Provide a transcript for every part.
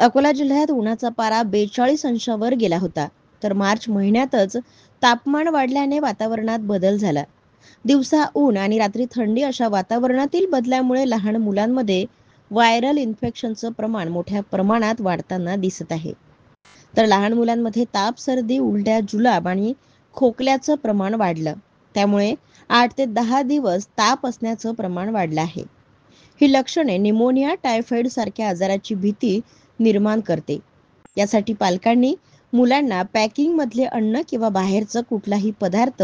अकोला जिल्ह्यात उन्हाचा पारा 42 अंशावर गेला होता. तर मार्च महिन्यातच तापमान वाढल्याने वातावरणात बदल झाला. दिवसा ऊन आणि रात्री थंडी अशा वातावरणातील बदलामुळे लहान मुलांमध्ये व्हायरल इन्फेक्शनचं प्रमाण मोठ्या प्रमाणात वाढताना दिसत आहे. तर लहान मुलांमध्ये ताप, सर्दी, उलट्या, जुलाब आणि खोकल्याचं प्रमाण वाढलं. त्यामुळे 8 ते 10 दिवस ताप असण्याचं प्रमाण वाढलं आहे. ही लक्षणे निमोनिया, टायफॉइड सारख्या आजाराची भीती निर्माण करते. यासाठी पालकांनी मुलांना पॅकिंग मधले अन्न किंवा बाहेरचं कुठलाही पदार्थ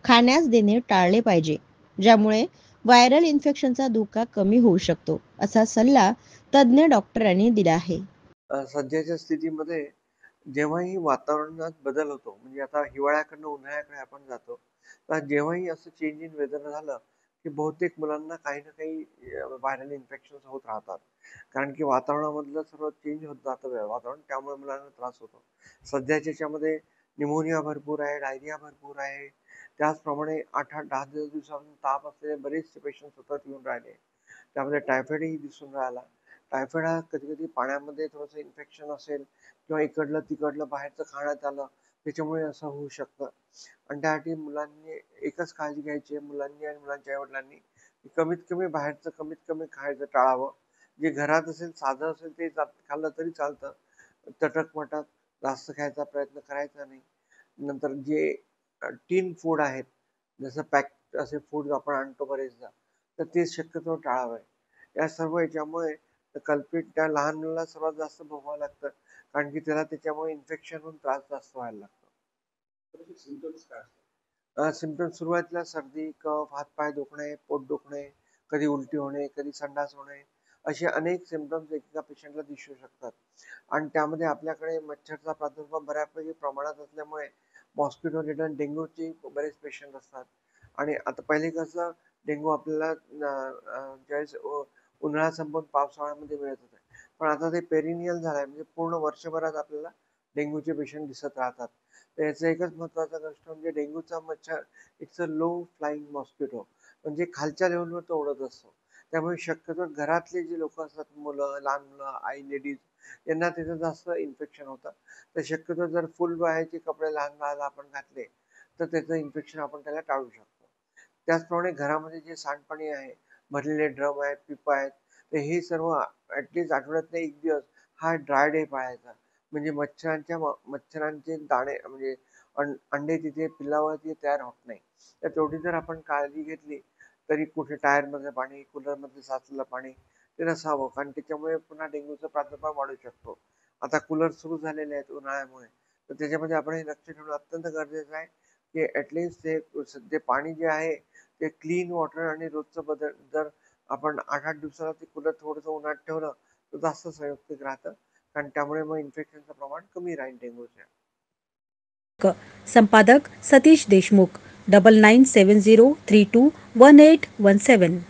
खाण्यास देणे टाळले पाहिजे, ज्यामुळे व्हायरल इन्फेक्शनचा धोका कमी होऊ शकतो, असा सल्ला तज्ज्ञ डॉक्टरांनी दिला आहे. सध्याच्या स्थितीमध्ये जेव्हाही वातावरणात बदल होतो, म्हणजे आता हिवाळ्याकडनं उन्हाळ्याकडे आपण जातो, तर जेव्हाही असं चेंज इन वेदर झालं की बहुतेक मुलांना काही ना काही व्हायरल इन्फेक्शन्स होत राहतात. कारण की वातावरणामधलं सर्व चेंज होत जातं वातावरण, त्यामुळे मुलांना त्रास होतो. सध्याच्या याच्यामध्ये निमोनिया भरपूर आहे, डायरिया भरपूर आहे. त्याचप्रमाणे 8-8, 10-10 दिवसांपासून ताप असलेले बरेचसे पेशंट सतत येऊन राहिले. त्यामध्ये टायफॉइडही दिसून राहिला. टायफॉइड हा कधी-कधी पाण्यामध्ये थोडंसं इन्फेक्शन असेल किंवा इकडलं तिकडलं बाहेरचं खाण्यात आलं, त्याच्यामुळे असं होऊ शकतं. आणि त्यासाठी मुलांनी एकच काळजी घ्यायची आहे, मुलांनी आणि मुलांच्या आई-वडिलांनी, कमीत कमी बाहेरचं कमीत कमी खायचं टाळावं. जे घरात असेल, साधं असेल ते खाल्लं तरी चालतं. चटक-मटक जास्त खायचा प्रयत्न करायचा नाही. नंतर जे टीन फूड आहेत, जसं पॅक असे फूड आपण आणतो बरेचदा, तर ते शक्यतो टाळावं. या सर्व याच्यामुळे कल्पित त्या लहान मुलाला सर्वात जास्त भोगावं लागतं, कारण की त्याला त्याच्यामुळे इन्फेक्शन होऊन त्रास जास्त व्हायला लागतो. सिम्पटम्स सुरुवातीला सर्दी, कफ, हातपाय दुखणे, पोट दुखणे, कधी उलटी होणे, कधी संडास होणे, असे अनेक सिम्पटम्स एकेका पेशंटला दिसू शकतात. आणि त्यामध्ये आपल्याकडे मच्छरचा प्रादुर्भाव बऱ्यापैकी प्रमाणात असल्यामुळे मॉस्किटो रिटर्न डेंग्यूचे बरेच पेशंट असतात. आणि आता पहिले कसं डेंग्यू आपल्याला ज्यावेळेस उन्हाळा संपून पावसाळ्यामध्ये मिळत होते, पण आता ते पेरिनियल झालंय, म्हणजे पूर्ण वर्षभरात आपल्याला डेंग्यूचे पेशंट दिसत राहतात. तर याचं एकच महत्त्वाचा गोष्ट म्हणजे डेंग्यूचा मच्छर it's a low flying mosquito, म्हणजे खालच्या लेवलवर तो उडत असतो. त्यामुळे शक्यतो घरातले जे लोक असतात, मुलं, लहान मुलं, आई, लेडीज, यांना त्याचं जास्त इन्फेक्शन होतं. तर शक्यतो जर फुल बाह्याचे कपडे लहान बाळाला आपण घातले, तर त्याचं इन्फेक्शन आपण त्याला टाळू शकतो. त्याचप्रमाणे घरामध्ये जे सांडपाणी आहे, भरलेले ड्रम आहेत, पिपं आहेत, तर हे सर्व ॲटलीस्ट आठवड्यातनं 1 दिवस हा ड्राय डे पाळायचा. म्हणजे मच्छरांचे दाणे, म्हणजे अंडे तिथे पिल्लावरती तयार होत नाही. तर तेवढी जर आपण काळजी घेतली, तरी कुठे टायरमधलं पाणी, कूलरमध्ये साचलेलं पाणी ते नसावं, कारण त्याच्यामुळे पुन्हा डेंग्यूचा प्रादुर्भाव वाढू शकतो. आता कूलर सुरू झालेले आहेत उन्हाळ्यामुळे, तर त्याच्यामध्ये आपण हे लक्ष ठेवणं अत्यंत गरजेचं आहे की ॲटलीस्ट ते पाणी जे आहे ते क्लीन वॉटर, आणि रोजचं बदल जर आपण 8-8 दिवसाला ते कूलर थोडंसं उन्हात ठेवलं, तर जास्त संयुक्तिक राहतं, कारण त्यामुळे मग इन्फेक्शनचं प्रमाण कमी राहील डेंग्यूच्या. संपादक सतीश देशमुख, 9970321817.